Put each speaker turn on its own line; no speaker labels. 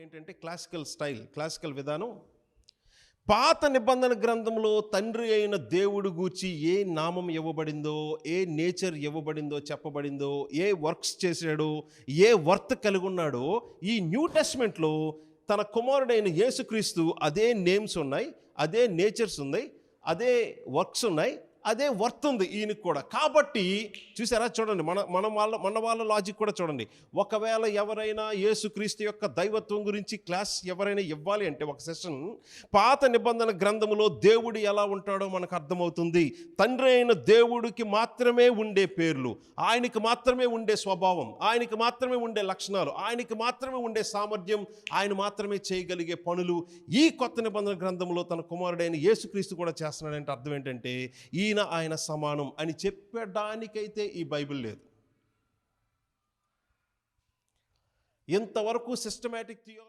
ఏంటంటే క్లాసికల్ విధానం. పాత నిబంధన గ్రంథంలో తండ్రి అయిన దేవుడు గూర్చి ఏ నామం ఇవ్వబడిందో, ఏ నేచర్ ఇవ్వబడిందో చెప్పబడిందో, ఏ వర్క్స్ చేశాడో, ఏ వర్త్ కలిగి ఉన్నాడో, ఈ న్యూ టెస్ట్మెంట్లో తన కుమారుడైన యేసుక్రీస్తు అదే నేమ్స్ ఉన్నాయి, అదే నేచర్స్ ఉన్నాయి, అదే వర్క్స్ ఉన్నాయి, అదే వర్త్ ఉంది ఈయనకు కూడా. కాబట్టి చూసారా, చూడండి, మన వాళ్ళ లాజిక్ కూడా చూడండి. ఒకవేళ ఎవరైనా యేసుక్రీస్తు యొక్క దైవత్వం గురించి క్లాస్ ఎవరైనా ఇవ్వాలి అంటే ఒక సెషన్, పాత నిబంధన గ్రంథములో దేవుడు ఎలా ఉంటాడో మనకు అర్థమవుతుంది. తండ్రి అయిన దేవుడికి మాత్రమే ఉండే పేర్లు, ఆయనకి మాత్రమే ఉండే స్వభావం, ఆయనకి మాత్రమే ఉండే లక్షణాలు, ఆయనకి మాత్రమే ఉండే సామర్థ్యం, ఆయన మాత్రమే చేయగలిగే పనులు ఈ కొత్త నిబంధన గ్రంథంలో తన కుమారుడైన యేసుక్రీస్తు కూడా చేస్తున్నాడంటే అర్థం ఏంటంటే ఆయన సమానం అని చెప్పడానికైతే ఈ బైబిల్ లేదు. ఇంతవరకు సిస్టమాటిక్ థియాలజీ